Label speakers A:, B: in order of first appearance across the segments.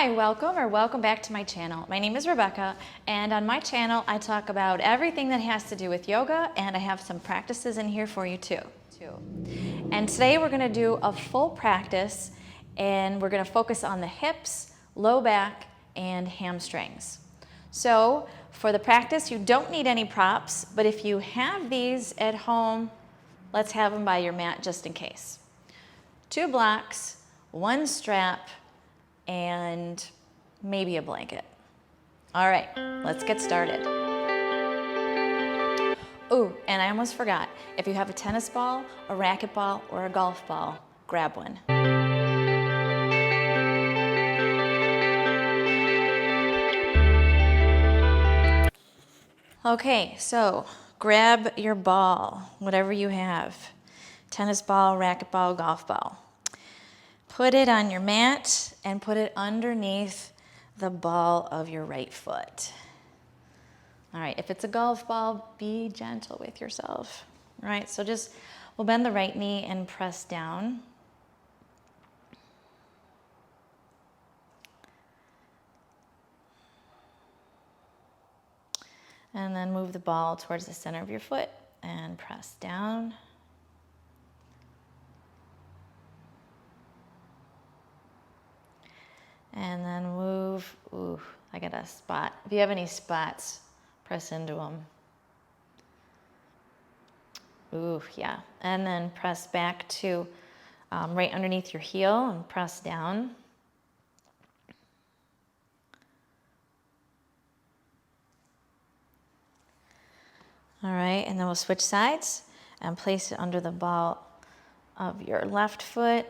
A: Hi, welcome back to my channel. My name is Rebecca, and on my channel I talk about everything that has to do with yoga, and I have some practices in here for you too. And today we're gonna do a full practice, and we're gonna focus on the hips, low back, and hamstrings. So for the practice, you don't need any props, but if you have these at home, let's have them by your mat just in case. 2 blocks, 1 strap, and maybe a blanket. All right, let's get started. Ooh, and I almost forgot. If you have a tennis ball, a racquetball, or a golf ball, grab one. Okay, so grab your ball, whatever you have. Tennis ball, racquetball, golf ball. Put it on your mat and put it underneath the ball of your right foot. All right, if it's a golf ball, be gentle with yourself. All right, so we'll bend the right knee and press down. And then move the ball towards the center of your foot and press down. And then move, ooh, I got a spot. If you have any spots, press into them. Ooh, yeah. And then press back to right underneath your heel and press down. All right, and then we'll switch sides and place it under the ball of your left foot.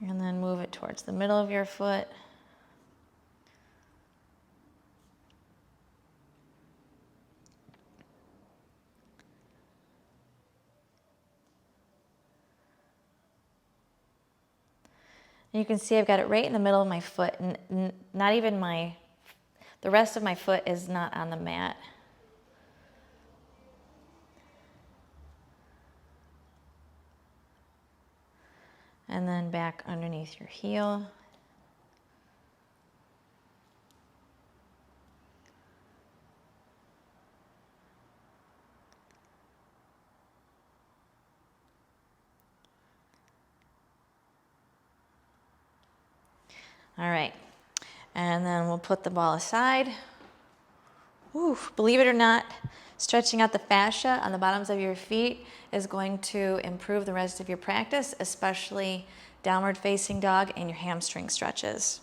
A: And then move it towards the middle of your foot. And you can see I've got it right in the middle of my foot, and not even the rest of my foot is not on the mat. And then back underneath your heel. All right, and then we'll put the ball aside. Ooh, believe it or not, stretching out the fascia on the bottoms of your feet is going to improve the rest of your practice, especially downward facing dog and your hamstring stretches.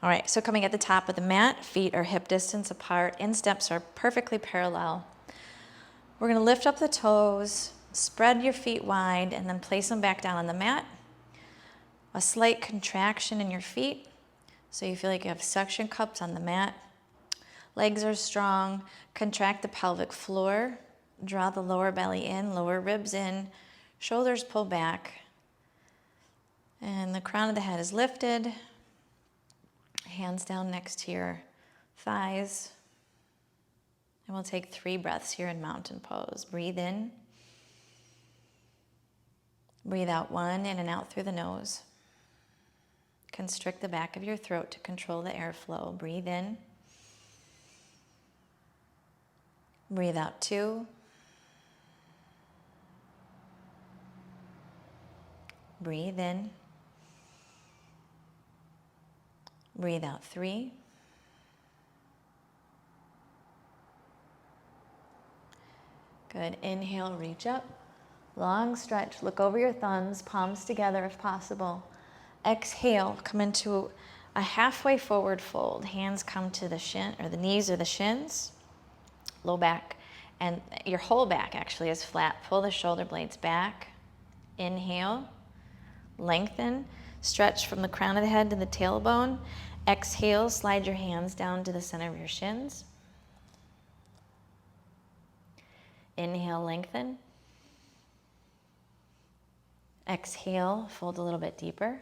A: All right, so coming at the top of the mat, feet are hip distance apart, insteps are perfectly parallel. We're gonna lift up the toes, spread your feet wide, and then place them back down on the mat. A slight contraction in your feet, so you feel like you have suction cups on the mat. Legs are strong. Contract the pelvic floor. Draw the lower belly in, lower ribs in, shoulders pull back. And the crown of the head is lifted. Hands down next to your thighs. And we'll take 3 breaths here in mountain pose. Breathe in. Breathe out 1 in and out through the nose. Constrict the back of your throat to control the airflow. Breathe in. Breathe out 2. Breathe in. Breathe out 3. Good. Inhale, reach up. Long stretch. Look over your thumbs, palms together if possible. Exhale, come into a halfway forward fold. Hands come to the shin or the knees or the shins. Low back, and your whole back actually is flat. Pull the shoulder blades back. Inhale, lengthen, stretch from the crown of the head to the tailbone. Exhale, slide your hands down to the center of your shins. Inhale, lengthen. Exhale, fold a little bit deeper.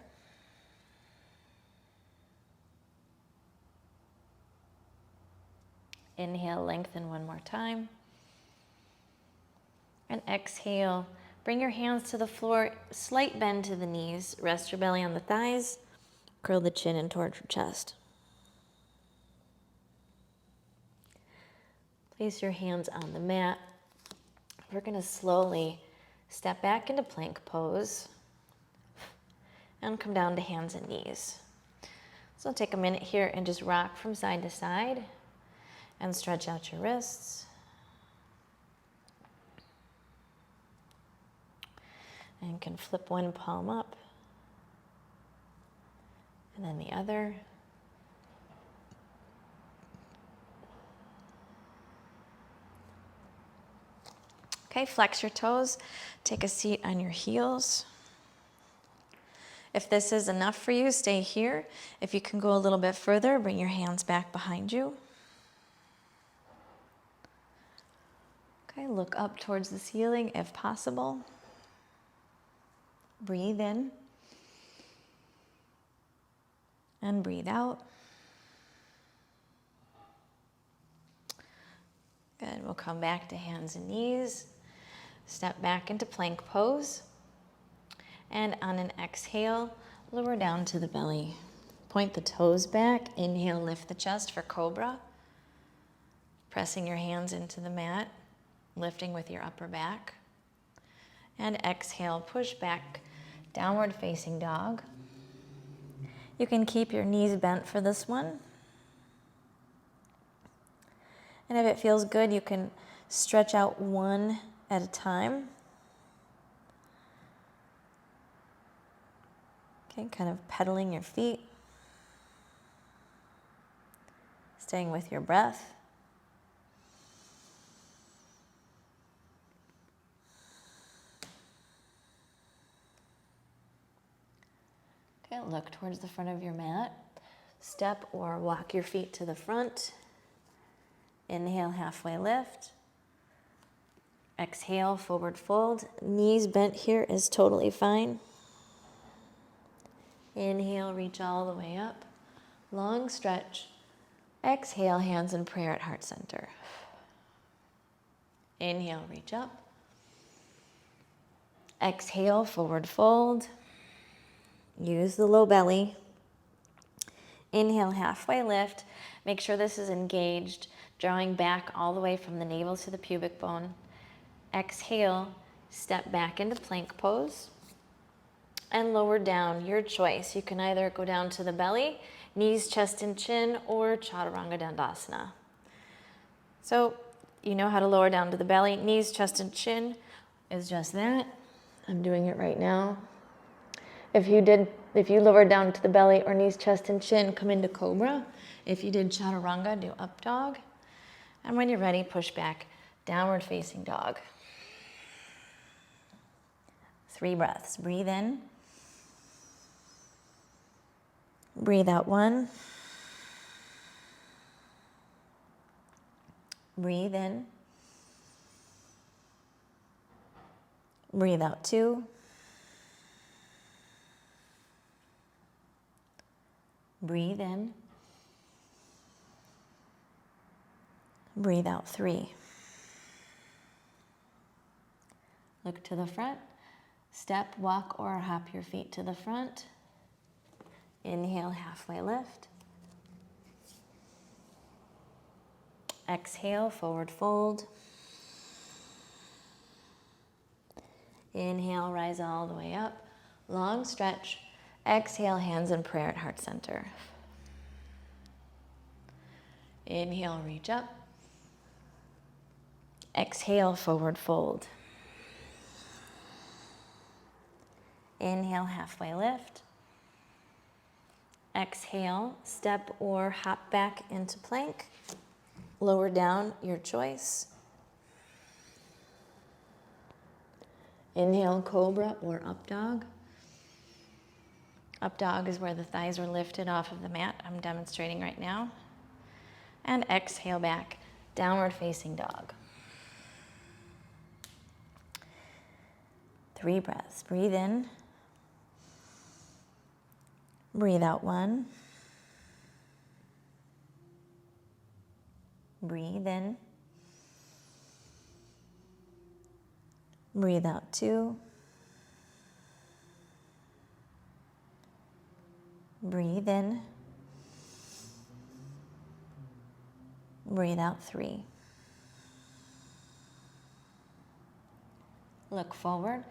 A: Inhale, lengthen 1 more time. And exhale, Bring your hands to the floor, slight bend to the knees, rest your belly on the thighs, curl the chin in towards your chest. Place your hands on the mat. We're going to slowly step back into plank pose and come down to hands and knees. So take a minute here and just rock from side to side and stretch out your wrists. And can flip one palm up and then the other. Okay, flex your toes, take a seat on your heels. If this is enough for you, stay here. If you can go a little bit further, bring your hands back behind you. Okay, look up towards the ceiling if possible. Breathe in and breathe out. Good, we'll come back to hands and knees. Step back into plank pose. And on an exhale, lower down to the belly. Point the toes back. Inhale, lift the chest for cobra. Pressing your hands into the mat, lifting with your upper back. And exhale, push back, downward facing dog. You can keep your knees bent for this one. And if it feels good, you can stretch out one at a time. Okay, kind of pedaling your feet. Staying with your breath. Okay, look towards the front of your mat. Step or walk your feet to the front. Inhale, halfway lift. Exhale, forward fold. Knees bent here is totally fine. Inhale, reach all the way up. Long stretch. Exhale, hands in prayer at heart center. Inhale, reach up. Exhale, forward fold. Use the low belly. Inhale, halfway lift. Make sure this is engaged, drawing back all the way from the navel to the pubic bone. Exhale, step back into plank pose. And lower down, your choice. You can either go down to the belly, knees, chest, and chin, or Chaturanga Dandasana. So you know how to lower down to the belly. Knees, chest, and chin is just that. I'm doing it right now. If you lowered down to the belly or knees, chest, and chin, come into cobra. If you did Chaturanga, do up dog. And when you're ready, push back, downward facing dog. 3 breaths. Breathe in. Breathe out 1. Breathe in. Breathe out 2. Breathe in. Breathe out 3. Look to the front. Step, walk, or hop your feet to the front. Inhale, halfway lift. Exhale, forward fold. Inhale, rise all the way up. Long stretch. Exhale, hands in prayer at heart center. Inhale, reach up. Exhale, forward fold. Inhale, halfway lift. Exhale, step or hop back into plank. Lower down, your choice. Inhale, cobra or up dog. Up dog is where the thighs are lifted off of the mat. I'm demonstrating right now. And exhale back, downward facing dog. 3 breaths. Breathe in. Breathe out 1. Breathe in. Breathe out 2. Breathe in. Breathe out 3. Look forward.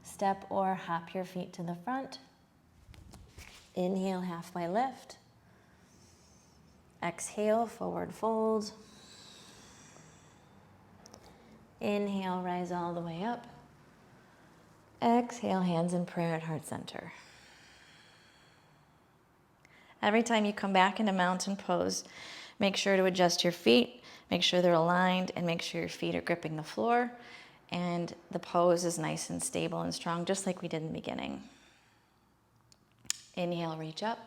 A: Step or hop your feet to the front. Inhale, halfway lift. Exhale, forward fold. Inhale, rise all the way up. Exhale, hands in prayer at heart center. Every time you come back into mountain pose, make sure to adjust your feet, make sure they're aligned, and make sure your feet are gripping the floor, and the pose is nice and stable and strong, just like we did in the beginning. Inhale, reach up.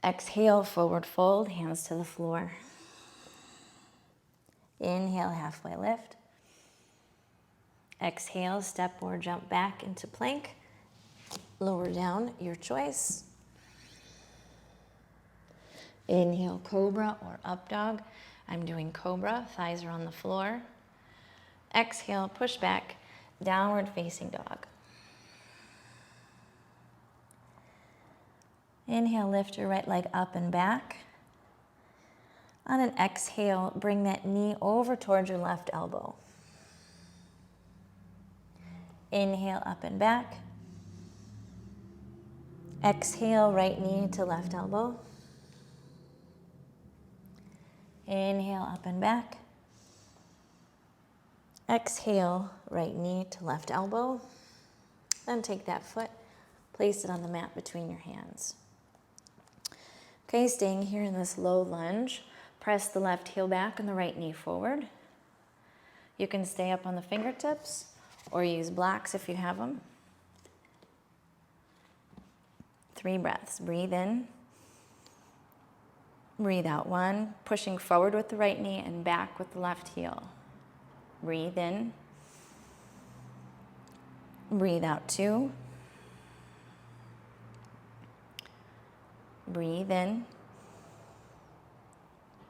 A: Exhale, forward fold, hands to the floor. Inhale, halfway lift. Exhale, step or jump back into plank. Lower down, your choice. Inhale, cobra or up dog. I'm doing cobra, thighs are on the floor. Exhale, push back, downward facing dog. Inhale, lift your right leg up and back. On an exhale, bring that knee over towards your left elbow. Inhale, up and back. Exhale, right knee to left elbow. Inhale, up and back. Exhale, right knee to left elbow. Then take that foot, place it on the mat between your hands. Okay, staying here in this low lunge, press the left heel back and the right knee forward. You can stay up on the fingertips or use blocks if you have them. 3 breaths. Breathe in. Breathe out 1, pushing forward with the right knee and back with the left heel. Breathe in. Breathe out 2. Breathe in.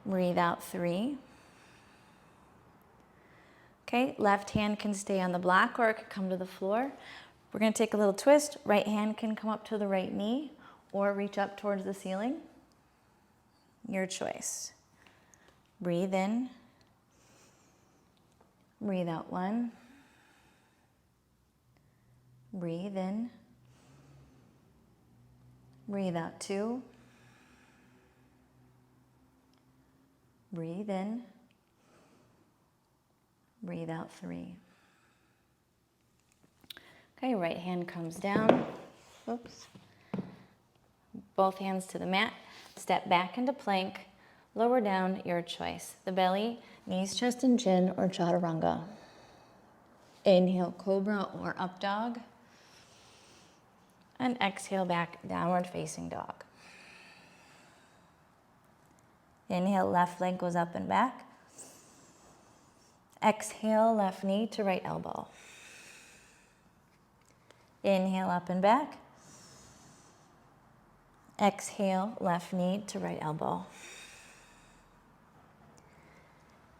A: Breathe out 3. Okay, left hand can stay on the block or it can come to the floor. We're going to take a little twist. Right hand can come up to the right knee or reach up towards the ceiling. Your choice. Breathe in. Breathe out 1. Breathe in. Breathe out 2. Breathe in. Breathe out 3. Okay, right hand comes down. Oops. Both hands to the mat. Step back into plank. Lower down, your choice. The belly, knees, chest, and chin, or chaturanga. Inhale, cobra or up dog. And exhale back, downward facing dog. Inhale, left leg goes up and back. Exhale, left knee to right elbow. Inhale, up and back. Exhale, left knee to right elbow.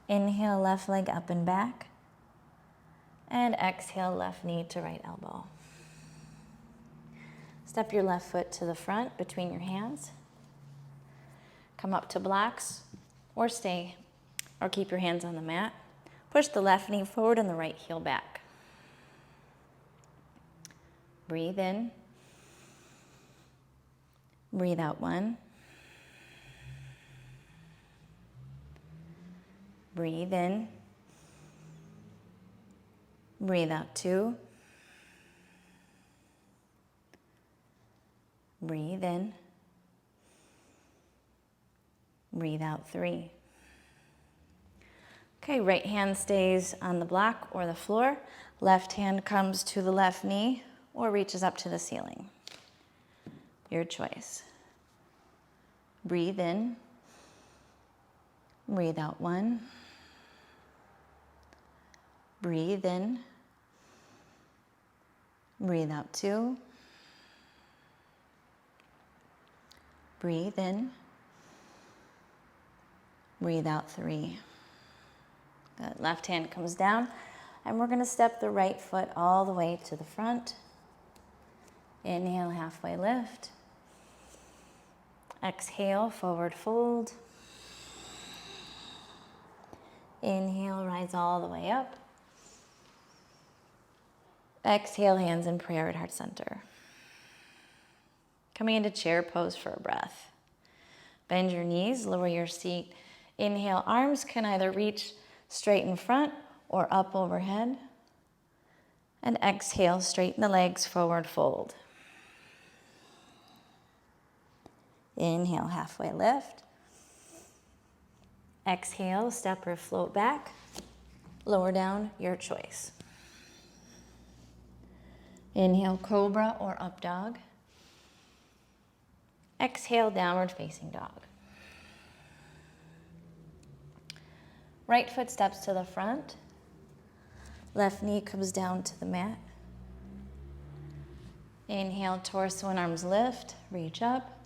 A: Inhale, left leg up and back. And exhale, left knee to right elbow. Step your left foot to the front between your hands. Come up to blocks or stay or keep your hands on the mat. Push the left knee forward and the right heel back. Breathe in. Breathe out 1. Breathe in. Breathe out 2. Breathe in. Breathe out 3. Okay, right hand stays on the block or the floor. Left hand comes to the left knee or reaches up to the ceiling. Your choice. Breathe in. Breathe out 1. Breathe in. Breathe out 2. Breathe in. Breathe out 3. Good. Left hand comes down. And we're gonna step the right foot all the way to the front. Inhale, halfway lift. Exhale, forward fold. Inhale, rise all the way up. Exhale, hands in prayer at heart center. Coming into chair pose for a breath. Bend your knees, lower your seat. Inhale, arms can either reach straight in front or up overhead. And exhale, straighten the legs, forward fold. Inhale, halfway lift. Exhale, step or float back. Lower down, your choice. Inhale, cobra or up dog. Exhale, downward facing dog. Right foot steps to the front. Left knee comes down to the mat. Inhale, torso and arms lift, reach up.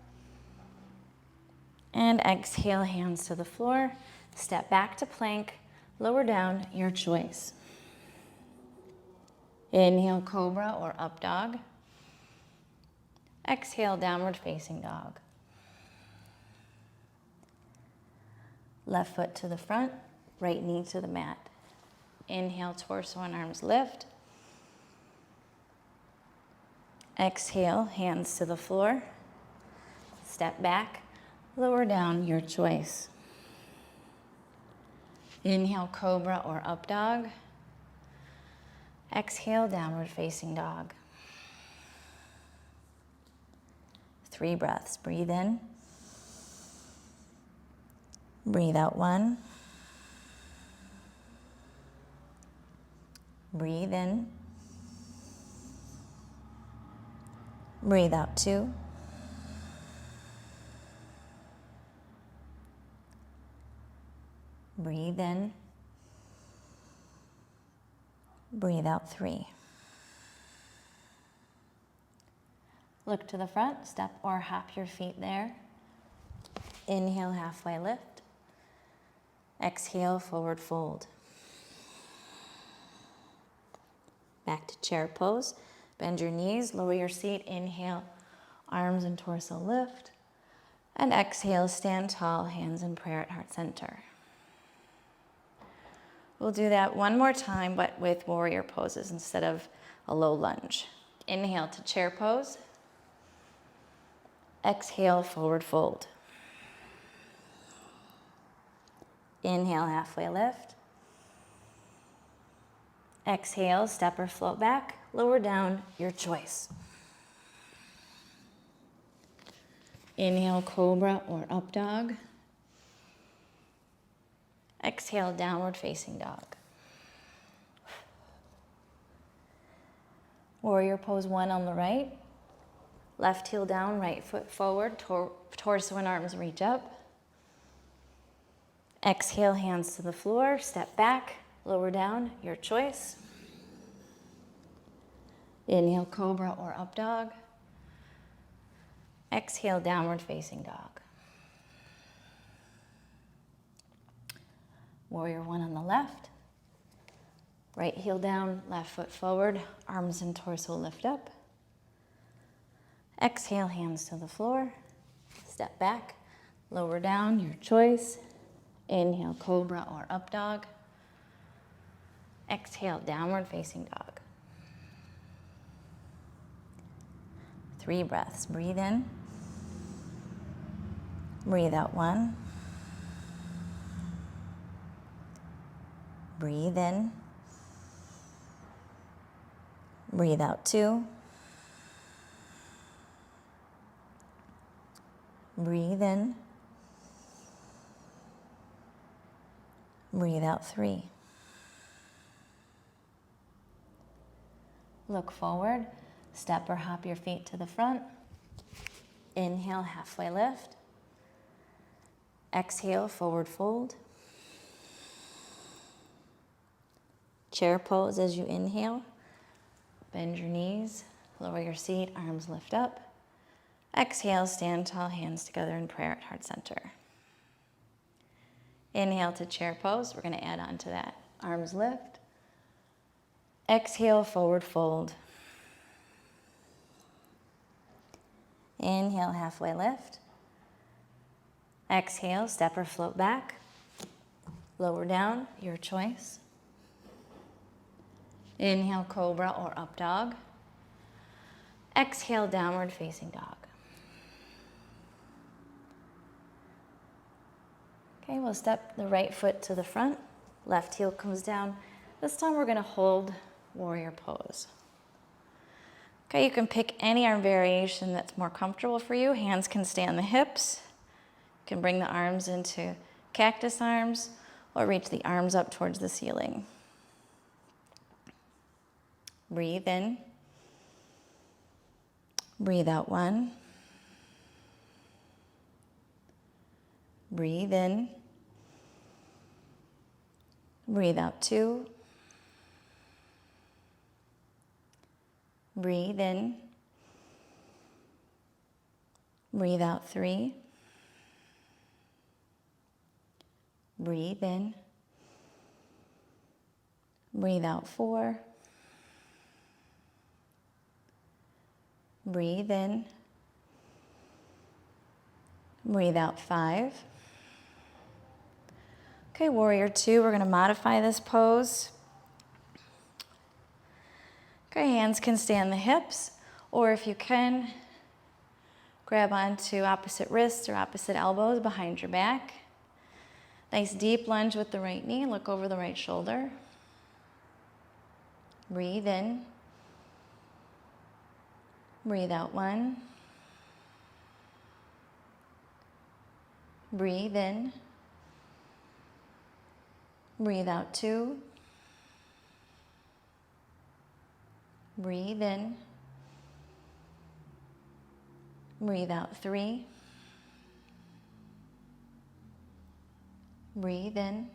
A: And exhale, hands to the floor. Step back to plank, lower down, your choice. Inhale, cobra or up dog. Exhale, downward facing dog. Left foot to the front, right knee to the mat. Inhale, torso and arms lift. Exhale, hands to the floor. Step back, lower down, your choice. Inhale, cobra or up dog. Exhale, downward facing dog. 3 breaths. Breathe in. Breathe out 1. Breathe in. Breathe out 2. Breathe in. Breathe out 3. Look to the front, step or hop your feet there. Inhale, halfway lift. Exhale, forward fold. Back to chair pose. Bend your knees, lower your seat. Inhale, arms and torso lift. And exhale, stand tall, hands in prayer at heart center. We'll do that one more time, but with warrior poses instead of a low lunge. Inhale to chair pose. Exhale, forward fold. Inhale, halfway lift. Exhale, step or float back, lower down, your choice. Inhale, cobra or up dog. Exhale, downward facing dog. Warrior pose 1 on the right. Left heel down, right foot forward, torso and arms reach up. Exhale, hands to the floor, step back, lower down, your choice. Inhale, cobra or up dog. Exhale, downward facing dog. Warrior 1 on the left. Right heel down, left foot forward, arms and torso lift up. Exhale, hands to the floor. Step back, lower down, your choice. Inhale, cobra or up dog. Exhale, downward facing dog. 3 breaths. Breathe in. Breathe out 1. Breathe in. Breathe out 2. Breathe in. Breathe out 3. Look forward. Step or hop your feet to the front. Inhale, halfway lift. Exhale, forward fold. Chair pose as you inhale. Bend your knees, lower your seat, arms lift up. Exhale, stand tall, hands together in prayer at heart center. Inhale to chair pose. We're going to add on to that. Arms lift. Exhale, forward fold. Inhale, halfway lift. Exhale, step or float back. Lower down, your choice. Inhale, cobra or up dog. Exhale, downward facing dog. Okay, we'll step the right foot to the front. Left heel comes down. This time we're gonna hold warrior pose. Okay, you can pick any arm variation that's more comfortable for you. Hands can stay on the hips. You can bring the arms into cactus arms or reach the arms up towards the ceiling. Breathe in. Breathe out 1. Breathe in. Breathe out 2. Breathe in. Breathe out 3. Breathe in. Breathe out 4. Breathe in. Breathe out 5. Okay, warrior 2, we're going to modify this pose. Okay, hands can stay on the hips, or if you can, grab onto opposite wrists or opposite elbows behind your back. Nice deep lunge with the right knee. Look over the right shoulder. Breathe in. Breathe out 1. Breathe in. Breathe out 2. Breathe in. Breathe out 3. Breathe in.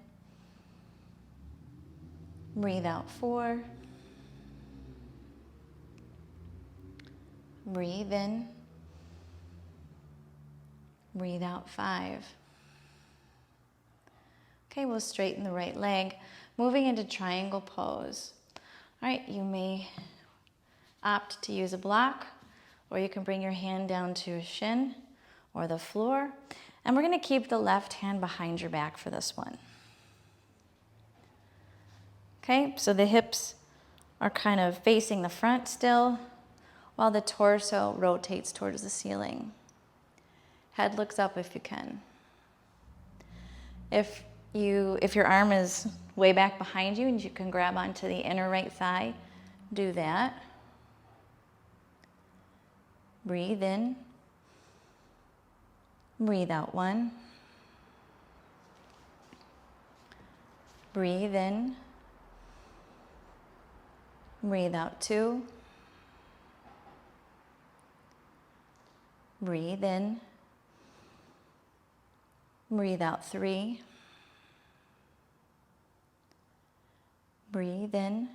A: Breathe out 4. Breathe in. Breathe out 5. Okay, we'll straighten the right leg, moving into triangle pose. All right, you may opt to use a block, or you can bring your hand down to a shin or the floor. And we're going to keep the left hand behind your back for this one. Okay, so the hips are kind of facing the front still, while the torso rotates towards the ceiling. Head looks up if you can. If your arm is way back behind you and you can grab onto the inner right thigh, do that. Breathe in. Breathe out 1. Breathe in. Breathe out 2. Breathe in. Breathe out 3. Breathe in.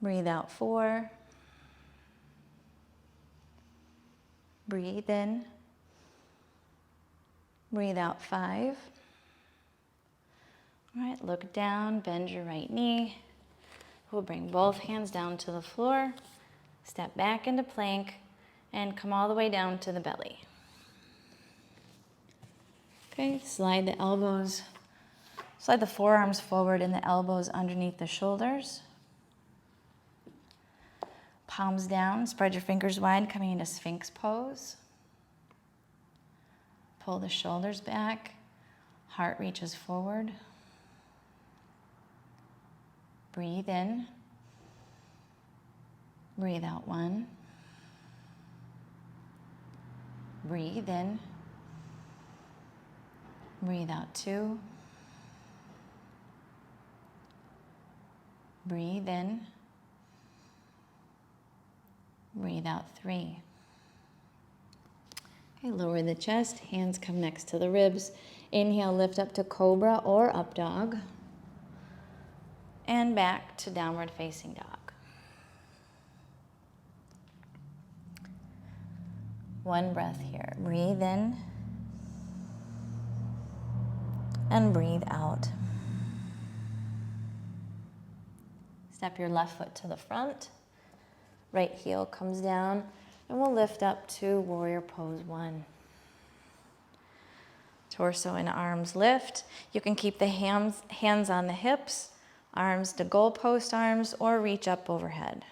A: Breathe out 4. Breathe in. Breathe out 5. All right, look down, bend your right knee. We'll bring both hands down to the floor, step back into plank, and come all the way down to the belly. Okay, slide the forearms forward and the elbows underneath the shoulders. Palms down, spread your fingers wide, coming into Sphinx pose. Pull the shoulders back, heart reaches forward. Breathe in. Breathe out 1. Breathe in. Breathe out 2. Breathe in. Breathe out 3. Okay, lower the chest, hands come next to the ribs. Inhale, lift up to cobra or up dog. And back to downward facing dog. One breath here. Breathe in. And breathe out. Step your left foot to the front. Right heel comes down, and we'll lift up to warrior pose 1. Torso and arms lift. You can keep the hands on the hips, arms to goalpost arms, or reach up overhead.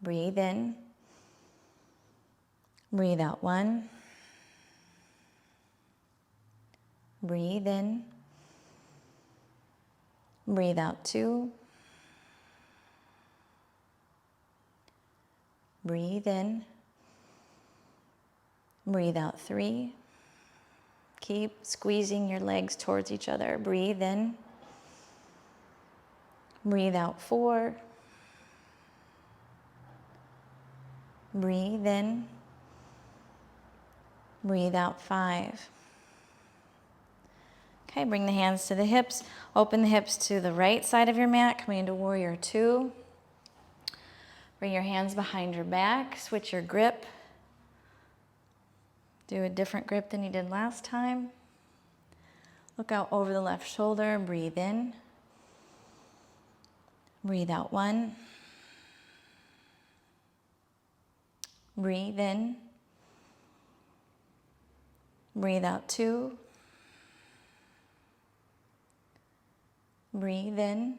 A: Breathe in. Breathe out 1. Breathe in. Breathe out 2. Breathe in. Breathe out 3. Keep squeezing your legs towards each other. Breathe in. Breathe out 4. Breathe in. Breathe out 5. Okay, bring the hands to the hips. Open the hips to the right side of your mat, coming into warrior 2. Bring your hands behind your back. Switch your grip. Do a different grip than you did last time. Look out over the left shoulder. Breathe in. Breathe out 1. Breathe in. Breathe out 2. Breathe in.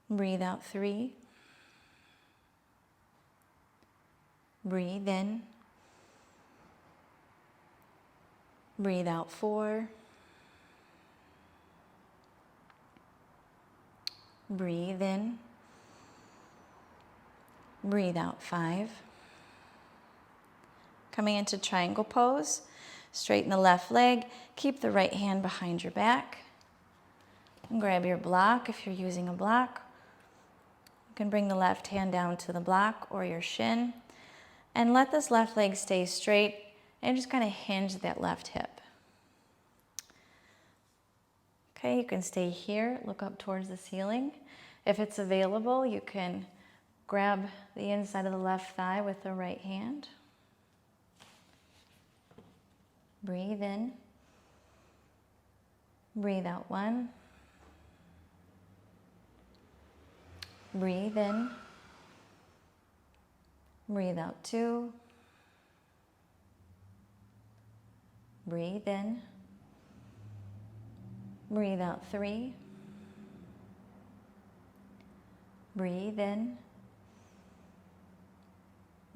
A: Breathe out 3. Breathe in. Breathe out 4. Breathe in. Breathe out 5. Coming into triangle pose. Straighten the left leg. Keep the right hand behind your back. And grab your block if you're using a block. You can bring the left hand down to the block or your shin. And let this left leg stay straight and just kind of hinge that left hip. Okay, you can stay here, look up towards the ceiling. If it's available, you can grab the inside of the left thigh with the right hand. Breathe in. Breathe out 1. Breathe in. Breathe out 2. Breathe in. Breathe out 3. Breathe in.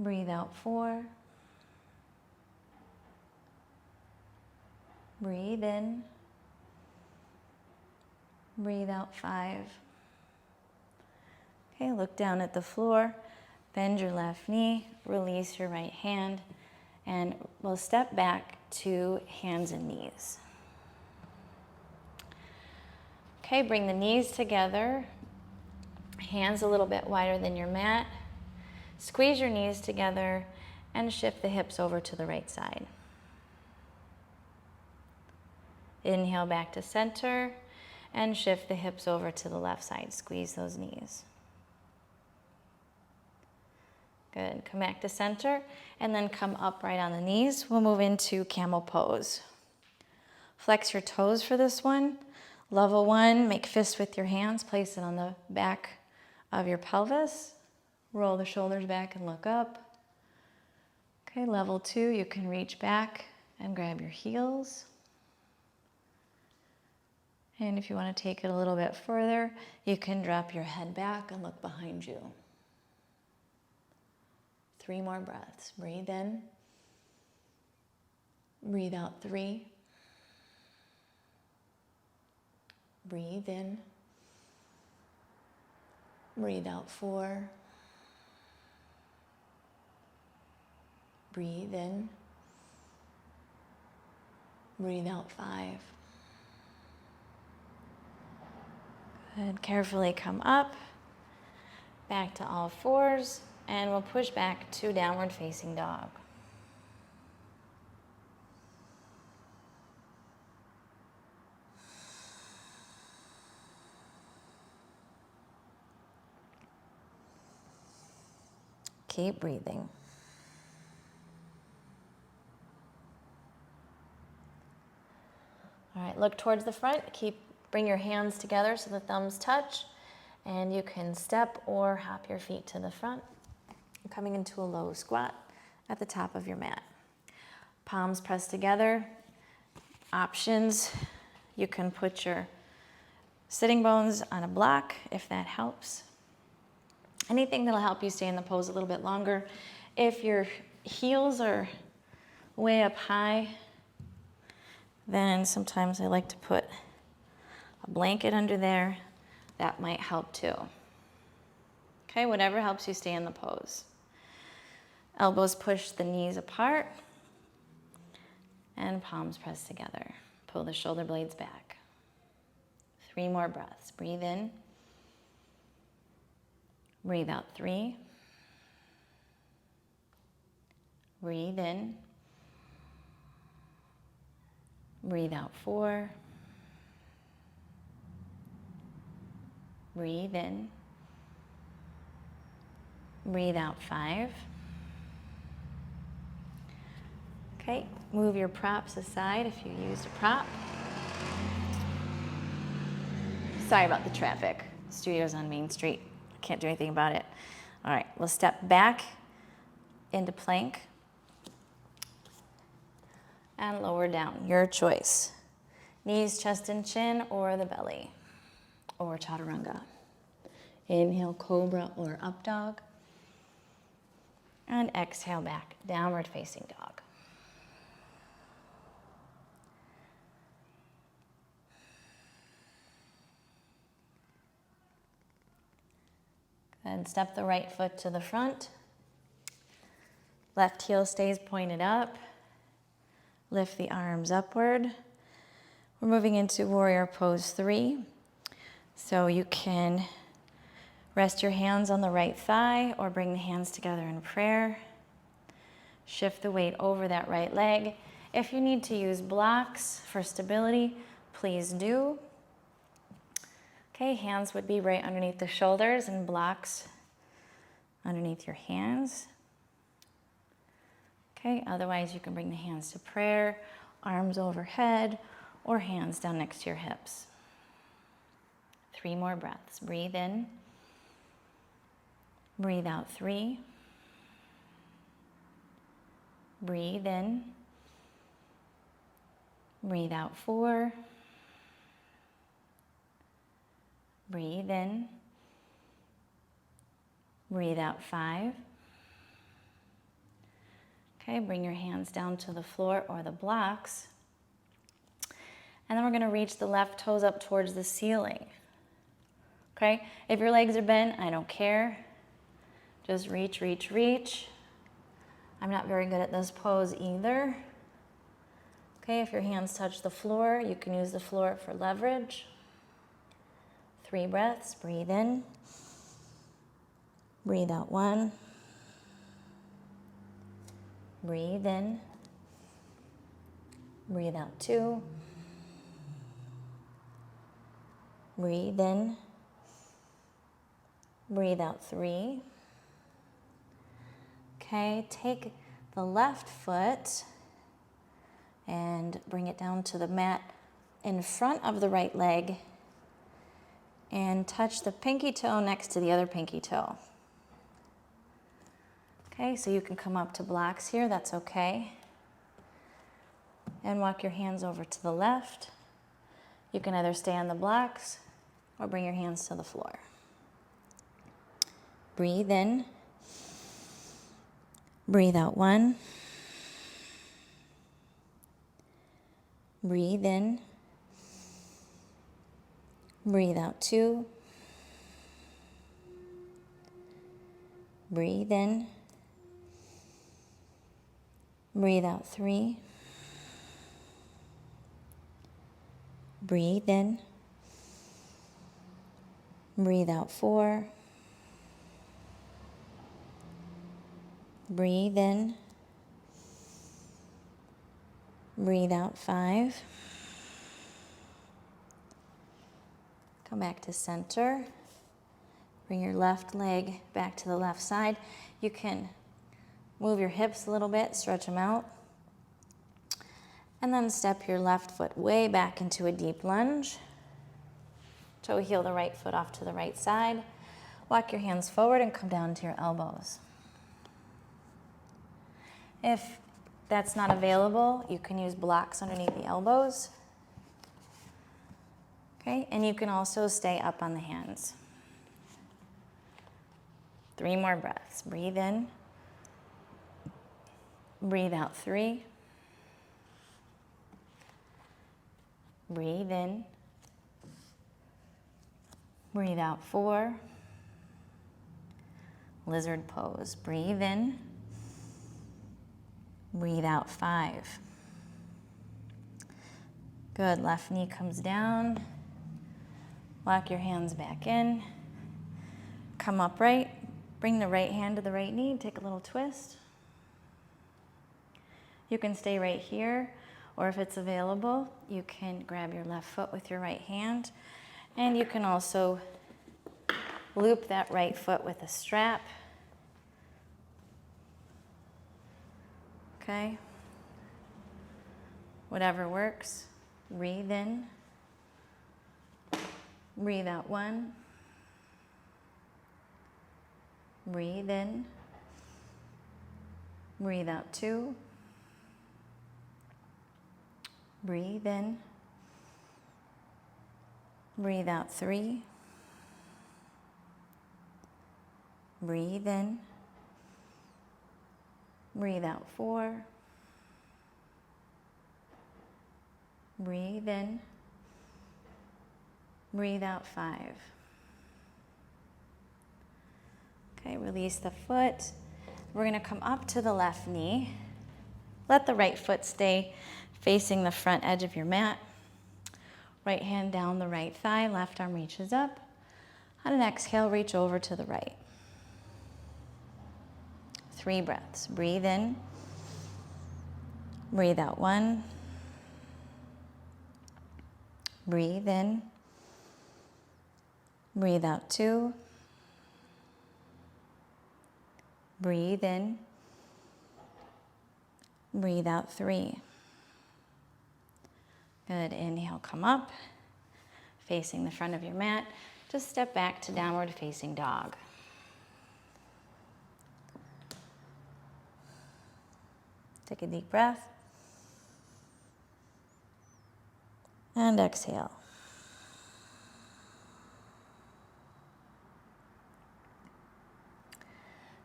A: Breathe out 4. Breathe in. Breathe out 5. Okay, look down at the floor. Bend your left knee, release your right hand, and we'll step back to hands and knees. Okay, bring the knees together, hands a little bit wider than your mat. Squeeze your knees together and shift the hips over to the right side. Inhale back to center and shift the hips over to the left side. Squeeze those knees. Good. Come back to center and then come upright on the knees. We'll move into camel pose. Flex your toes for this one. Level 1, make fists with your hands. Place it on the back of your pelvis. Roll the shoulders back and look up. Okay, level 2, you can reach back and grab your heels. And if you want to take it a little bit further, you can drop your head back and look behind you. 3 more breaths. Breathe in. Breathe out 3. Breathe in. Breathe out 4. Breathe in. Breathe out 5. Good. Carefully come up, back to all fours, and we'll push back to downward facing dog. Keep breathing. All right, look towards the front. Keep Bring your hands together so the thumbs touch, and you can step or hop your feet to the front. Coming into a low squat at the top of your mat. Palms pressed together. Options, you can put your sitting bones on a block if that helps. Anything that'll help you stay in the pose a little bit longer. If your heels are way up high, then sometimes I like to put a blanket under there. That might help too. Okay, whatever helps you stay in the pose. Elbows push the knees apart and palms press together. Pull the shoulder blades back. 3 more breaths. Breathe in. Breathe out 3. Breathe in. Breathe out 4. Breathe in. Breathe out 5. Okay, move your props aside if you used a prop. Sorry about the traffic. Studio's on Main Street. Can't do anything about it. All right, we'll step back into plank and lower down, your choice. Knees, chest, and chin, or the belly, or chaturanga. Inhale, cobra or up dog. And exhale back, downward facing dog. And step the right foot to the front. Left heel stays pointed up. Lift the arms upward. We're moving into warrior pose 3. So you can rest your hands on the right thigh or bring the hands together in prayer. Shift the weight over that right leg. If you need to use blocks for stability, please do. Okay, hands would be right underneath the shoulders and blocks underneath your hands. Okay, otherwise you can bring the hands to prayer, arms overhead, or hands down next to your hips. 3 more breaths. Breathe in. Breathe out 3. Breathe in. Breathe out 4. Breathe in. Breathe out 5. Okay, bring your hands down to the floor or the blocks. And then we're going to reach the left toes up towards the ceiling. Okay, if your legs are bent, I don't care. Just reach, reach, reach. I'm not very good at this pose either. Okay, if your hands touch the floor, you can use the floor for leverage. 3 breaths. Breathe in. Breathe out 1. Breathe in. Breathe out 2. Breathe in. Breathe out 3. Okay, take the left foot and bring it down to the mat in front of the right leg and touch the pinky toe next to the other pinky toe. Okay, so you can come up to blocks here, that's okay. And walk your hands over to the left. You can either stay on the blocks or bring your hands to the floor. Breathe in. Breathe out 1. Breathe in. Breathe out 2. Breathe in. Breathe out 3. Breathe in. Breathe out 4. Breathe in. Breathe out 5. Come back to center. Bring your left leg back to the left side. You can move your hips a little bit, stretch them out. And then step your left foot way back into a deep lunge. Toe heel the right foot off to the right side. Walk your hands forward and come down to your elbows. If that's not available, you can use blocks underneath the elbows. Okay, and you can also stay up on the hands. 3 more breaths. Breathe in. Breathe out 3. Breathe in. Breathe out 4. Lizard pose. Breathe in. Breathe out 5. Good. Left knee comes down. Walk your hands back in. Come upright. Bring the right hand to the right knee. Take a little twist. You can stay right here, or if it's available, you can grab your left foot with your right hand, and you can also loop that right foot with a strap. Okay? Whatever works. Breathe in. Breathe out 1. Breathe in. Breathe out 2. Breathe in. Breathe out 3. Breathe in. Breathe out 4. Breathe in. Breathe out 5. Okay, release the foot. We're going to come up to the left knee. Let the right foot stay facing the front edge of your mat. Right hand down the right thigh, left arm reaches up. On an exhale, reach over to the right. 3 breaths. Breathe in. Breathe out 1. Breathe in. Breathe out 2. Breathe in. Breathe out 3. Good. Inhale, come up, facing the front of your mat. Just step back to downward facing dog. Take a deep breath. And exhale.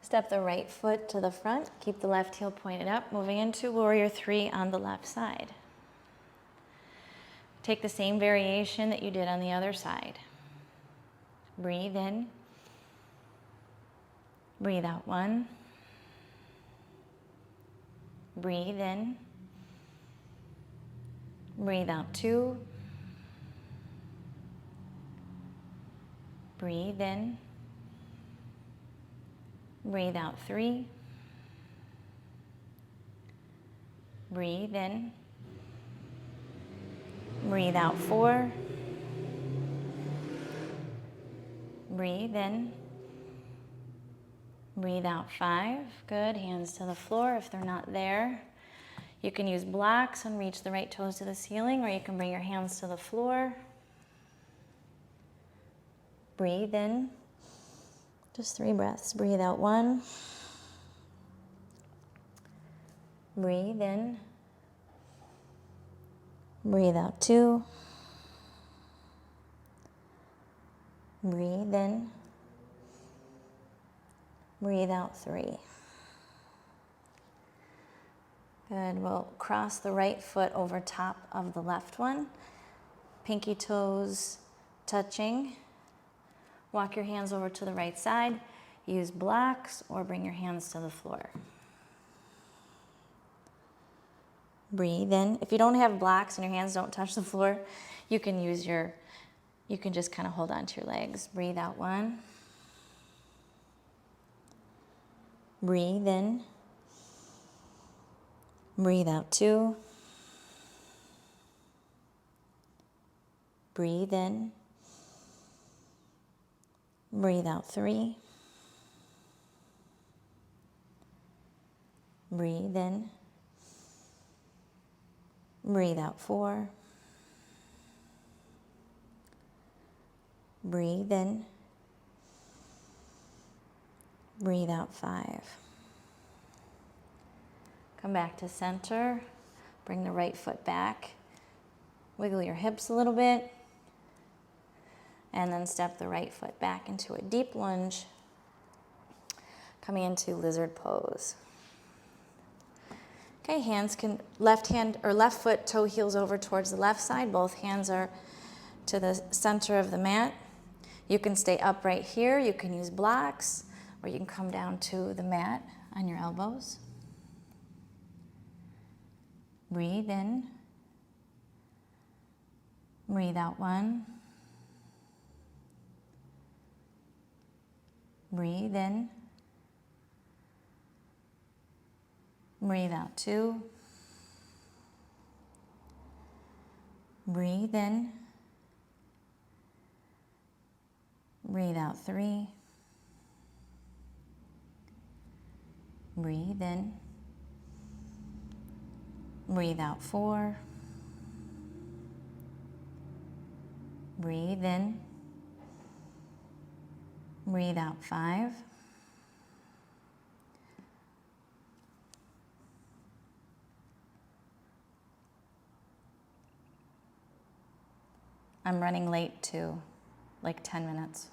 A: Step the right foot to the front. Keep the left heel pointed up. Moving into warrior 3 on the left side. Take the same variation that you did on the other side. Breathe in. Breathe out 1. Breathe in. Breathe out 2. Breathe in. Breathe out 3. Breathe in. Breathe out 4. Breathe in. Breathe out 5. Good. Hands to the floor. If they're not there, you can use blocks and reach the right toes to the ceiling, or you can bring your hands to the floor. Breathe in. Just 3 breaths. Breathe out 1. Breathe in. Breathe out 2. Breathe in. Breathe out 3. Good. We'll cross the right foot over top of the left one. Pinky toes touching. Walk your hands over to the right side. Use blocks or bring your hands to the floor. Breathe in. If you don't have blocks and your hands don't touch the floor, you can just kind of hold on to your legs. Breathe out 1. Breathe in. Breathe out 2. Breathe in. Breathe out 3. Breathe in. Breathe out 4. Breathe in. Breathe out 5. Come back to center. Bring the right foot back. Wiggle your hips a little bit. And then step the right foot back into a deep lunge. Coming into lizard pose. Okay, left foot, toe heels over towards the left side. Both hands are to the center of the mat. You can stay upright here. You can use blocks, or you can come down to the mat on your elbows. Breathe in. Breathe out 1. Breathe in. Breathe out 2. Breathe in. Breathe out 3. Breathe in. Breathe out 4. Breathe in. Breathe out 5. I'm running late too, like 10 minutes.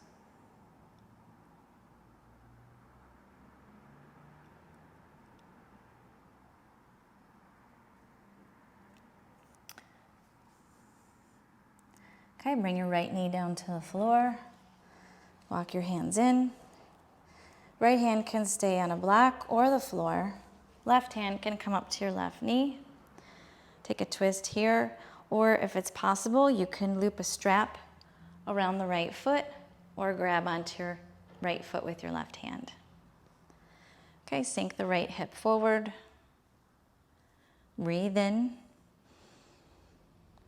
A: Okay, bring your right knee down to the floor. Walk your hands in. Right hand can stay on a block or the floor. Left hand can come up to your left knee. Take a twist here, or if it's possible, you can loop a strap around the right foot or grab onto your right foot with your left hand. Okay, sink the right hip forward. Breathe in.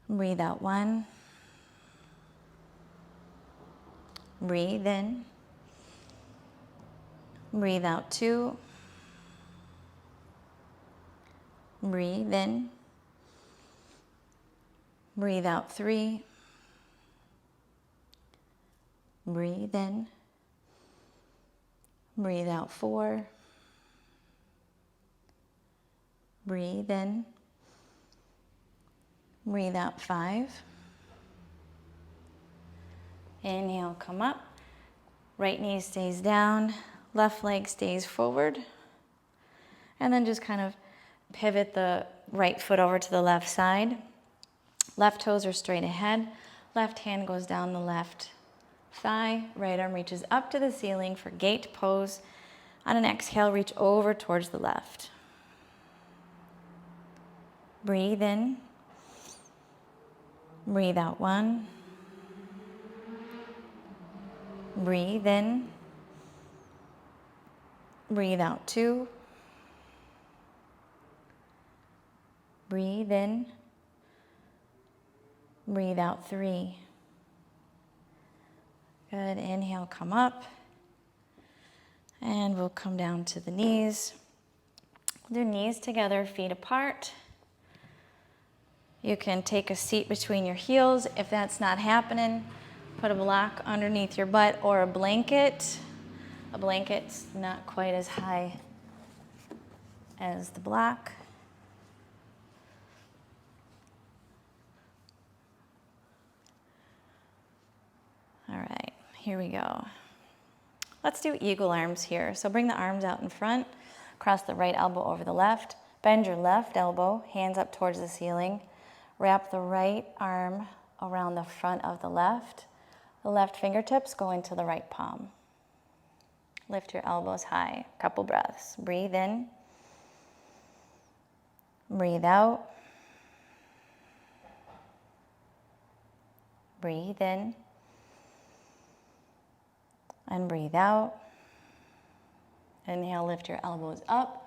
A: Breathe out 1. Breathe in. Breathe out 2. Breathe in. Breathe out 3. Breathe in. Breathe out 4. Breathe in. Breathe out 5. Inhale, come up. Right knee stays down. Left leg stays forward. And then just kind of pivot the right foot over to the left side. Left toes are straight ahead. Left hand goes down the left thigh. Right arm reaches up to the ceiling for gate pose. On an exhale, reach over towards the left. Breathe in. Breathe out 1. Breathe in. Breathe out 2. Breathe in. Breathe out 3. Good. Inhale, come up. And we'll come down to the knees. Do knees together, feet apart. You can take a seat between your heels. If that's not happening, put a block underneath your butt or a blanket. A blanket's not quite as high as the block. All right, here we go. Let's do eagle arms here. So bring the arms out in front, cross the right elbow over the left, bend your left elbow, hands up towards the ceiling, wrap the right arm around the front of the left fingertips go into the right palm. Lift your elbows high, couple breaths. Breathe in, breathe out, breathe in, and breathe out. Inhale, lift your elbows up.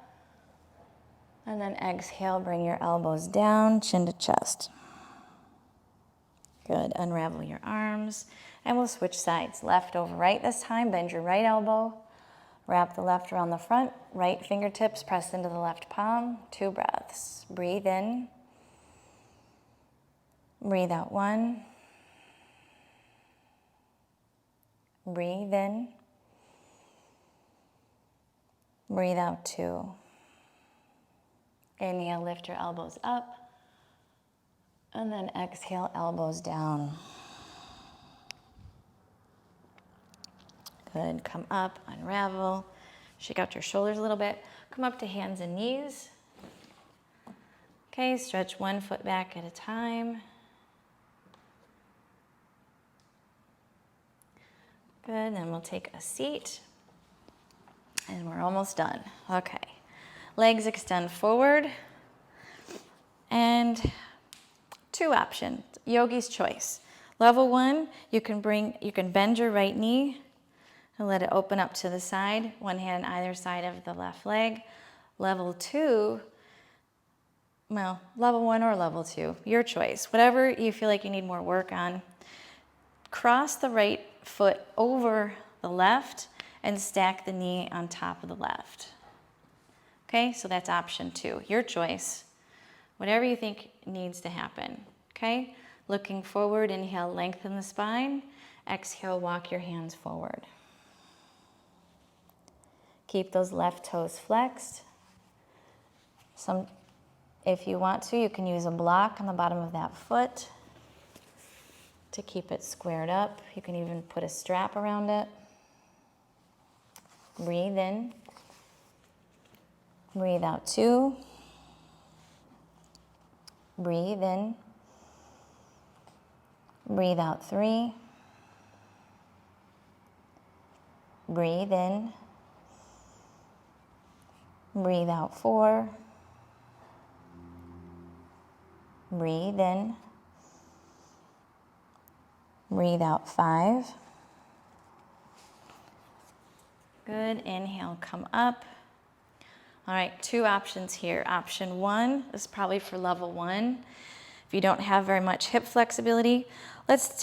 A: And then exhale, bring your elbows down, chin to chest. Good, unravel your arms. And we'll switch sides, left over right this time. Bend your right elbow. Wrap the left around the front. Right fingertips press into the left palm. 2 breaths. Breathe in. Breathe out 1. Breathe in. Breathe out 2. Inhale, lift your elbows up. And then exhale, elbows down. Good, come up, unravel. Shake out your shoulders a little bit. Come up to hands and knees. Okay, stretch one foot back at a time. Good, then we'll take a seat. And we're almost done. Okay, legs extend forward. And 2 options, yogi's choice. Level 1, you can bend your right knee and let it open up to the side, one hand on either side of the left leg. Level 2, well, level 1 or level 2, your choice. Whatever you feel like you need more work on. Cross the right foot over the left and stack the knee on top of the left. Okay, so that's option 2, your choice. Whatever you think needs to happen, okay? Looking forward, inhale, lengthen the spine. Exhale, walk your hands forward. Keep those left toes flexed. If you want to, you can use a block on the bottom of that foot to keep it squared up. You can even put a strap around it. Breathe in. Breathe out 2. Breathe in. Breathe out 3. Breathe in. Breathe out 4. Breathe in. Breathe out 5. Good. Inhale, come up. All right, 2 options here. Option 1 is probably for level 1. If you don't have very much hip flexibility, this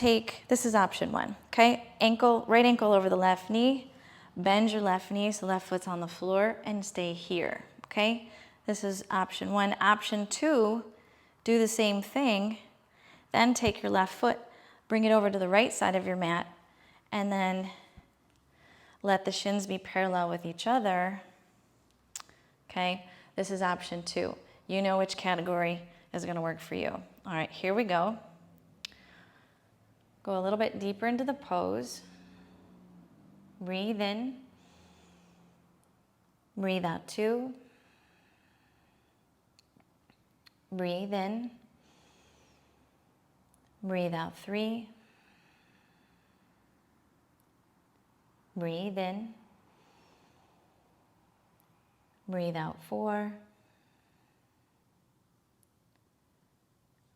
A: is option 1, okay? Right ankle over the left knee. Bend your left knee so the left foot's on the floor and stay here, okay? This is option 1. Option 2, do the same thing. Then take your left foot, bring it over to the right side of your mat, and then let the shins be parallel with each other. Okay, this is option 2. You know which category is going to work for you. All right, here we go. Go a little bit deeper into the pose. Breathe in. Breathe out 2. Breathe in. Breathe out 3. Breathe in. Breathe out 4.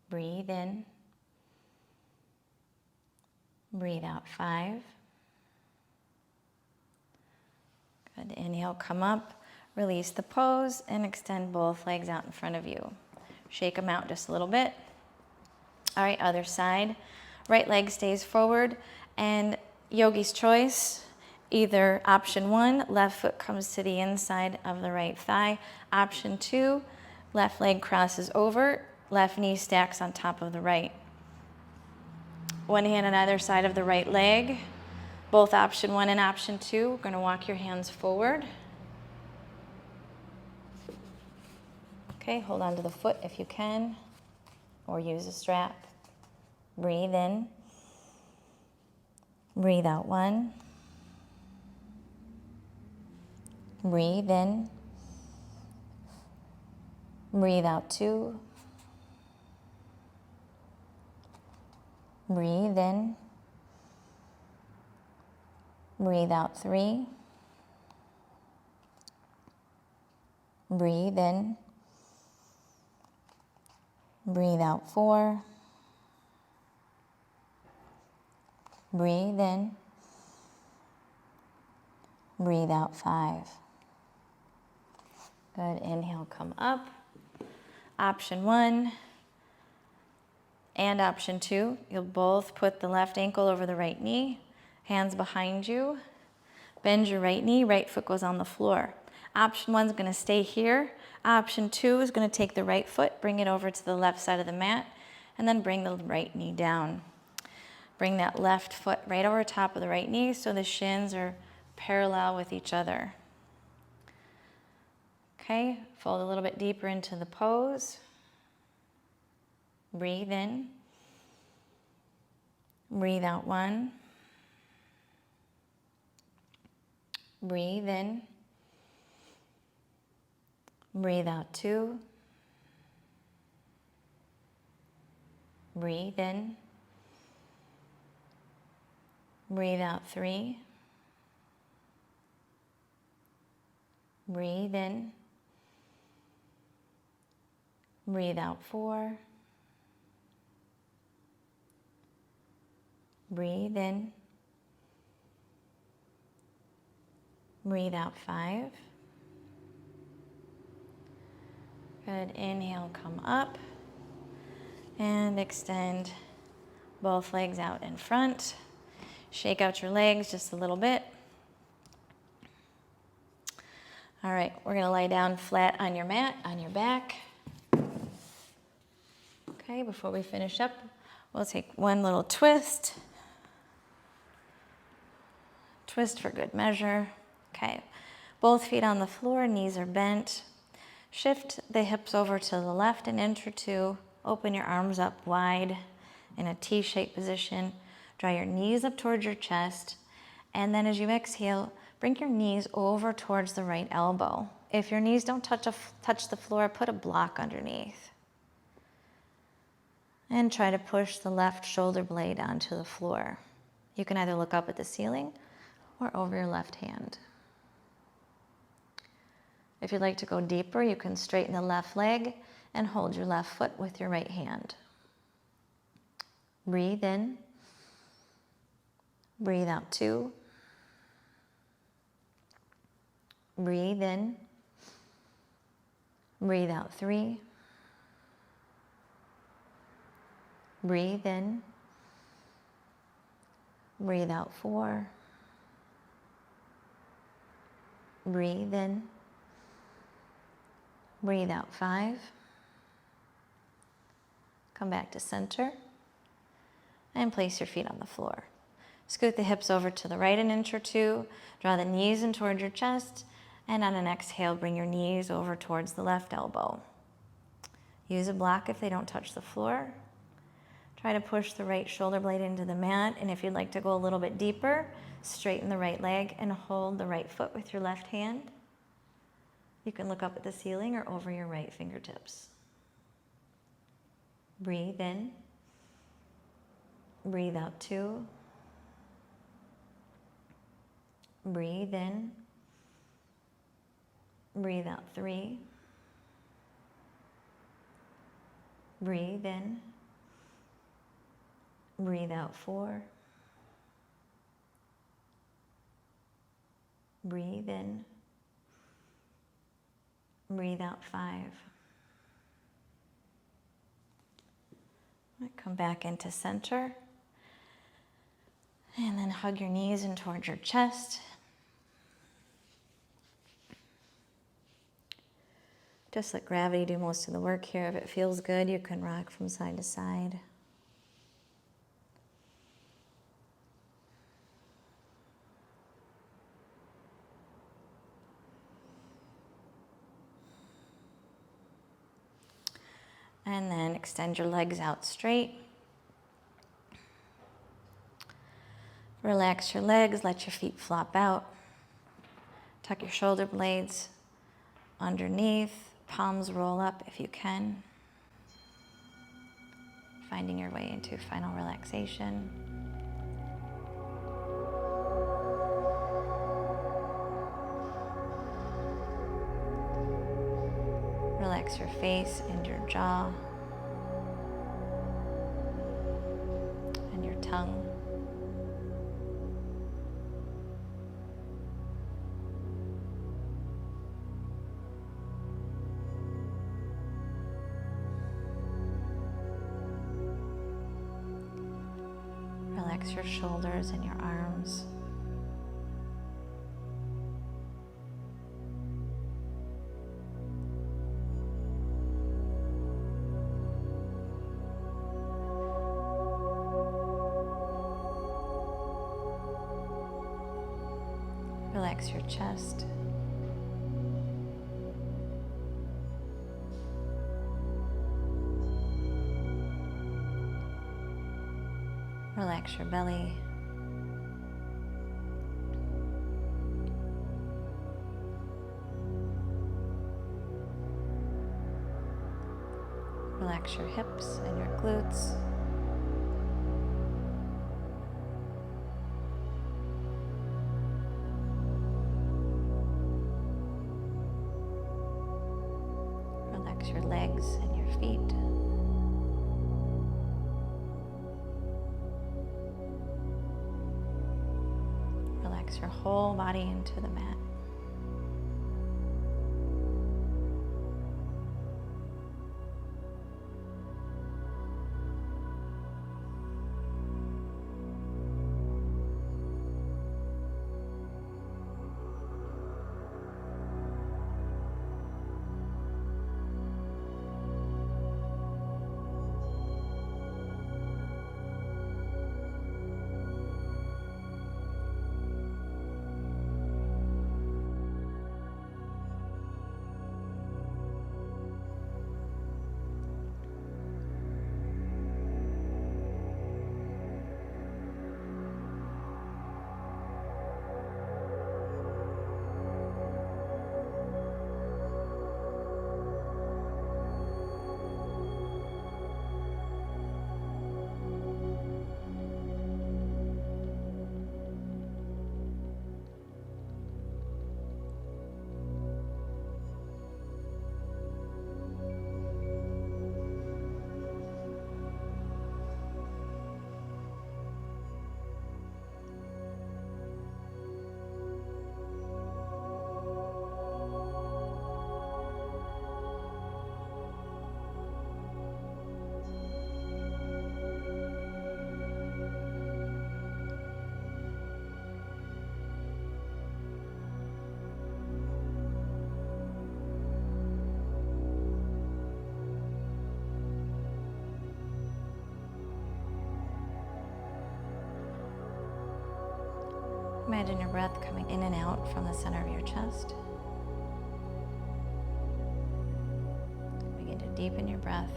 A: Breathe in. Breathe out 5. Good. Inhale, come up, release the pose, and extend both legs out in front of you. Shake them out just a little bit. All right, other side. Right leg stays forward, and yogi's choice. Either option 1, left foot comes to the inside of the right thigh. Option 2, left leg crosses over, left knee stacks on top of the right. One hand on either side of the right leg. Both option 1 and option 2. We're going to walk your hands forward. Okay, hold on to the foot if you can, or use a strap. Breathe in. Breathe out 1. Breathe in. Breathe out 2. Breathe in. Breathe out 3. Breathe in. Breathe out 4. Breathe in. Breathe out 5. Good. Inhale, come up. Option 1 and option 2. You'll both put the left ankle over the right knee, hands behind you. Bend your right knee, right foot goes on the floor. Option 1 is going to stay here. Option 2 is going to take the right foot, bring it over to the left side of the mat, and then bring the right knee down. Bring that left foot right over top of the right knee so the shins are parallel with each other. Okay, fold a little bit deeper into the pose. Breathe in. Breathe out 1. Breathe in. Breathe out 2. Breathe in. Breathe out 3. Breathe in. Breathe out 4. Breathe in. Breathe out 5. Good. Inhale, come up and extend both legs out in front. Shake out your legs just a little bit. All right, we're going to lie down flat on your mat, on your back. Okay, before we finish up, we'll take one little twist. Twist for good measure. Okay, both feet on the floor, knees are bent. Shift the hips over to the left an inch or 2. Open your arms up wide in a T-shaped position. Draw your knees up towards your chest. And then as you exhale, bring your knees over towards the right elbow. If your knees don't touch the floor, put a block underneath. And try to push the left shoulder blade onto the floor. You can either look up at the ceiling or over your left hand. If you'd like to go deeper, you can straighten the left leg and hold your left foot with your right hand. Breathe in. Breathe out 2. Breathe in. Breathe out 3. Breathe in. Breathe out 4. Breathe in. Breathe out 5. Come back to center and place your feet on the floor. Scoot the hips over to the right an inch or 2. Draw the knees in toward your chest, and on an exhale, bring your knees over towards the left elbow. Use a block if they don't touch the floor. Try to push the right shoulder blade into the mat, and if you'd like to go a little bit deeper, straighten the right leg and hold the right foot with your left hand. You can look up at the ceiling or over your right fingertips. Breathe in. Breathe out 2. Breathe in. Breathe out 3. Breathe in. Breathe out 4. Breathe in. Breathe out 5. Come back into center. And then hug your knees in towards your chest. Just let gravity do most of the work here. If it feels good, you can rock from side to side. And then extend your legs out straight. Relax your legs, let your feet flop out. Tuck your shoulder blades underneath, palms roll up if you can. Finding your way into final relaxation. Relax your face and your jaw and your tongue. Relax your shoulders and your arms. Relax your chest. Relax your belly. Relax your hips and your glutes. Relax your legs and your feet. Relax your whole body into the mat. Imagine your breath coming in and out from the center of your chest. Begin to deepen your breath,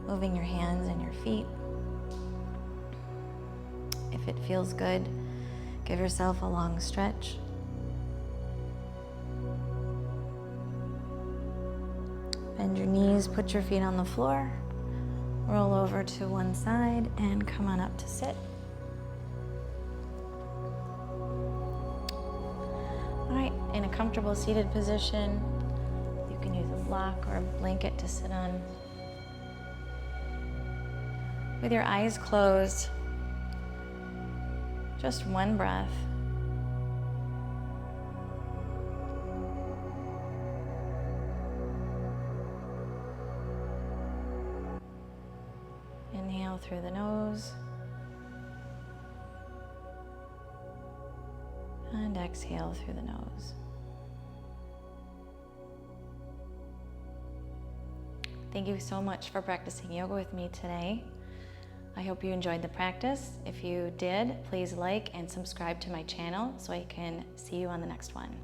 A: moving your hands and your feet. If it feels good, give yourself a long stretch. Bend your knees, put your feet on the floor, roll over to one side, and come on up to sit. All right, in a comfortable seated position, you can use a block or a blanket to sit on. With your eyes closed, just one breath. Inhale through the nose. And exhale through the nose. Thank you so much for practicing yoga with me today. I hope you enjoyed the practice. If you did, please like and subscribe to my channel so I can see you on the next one.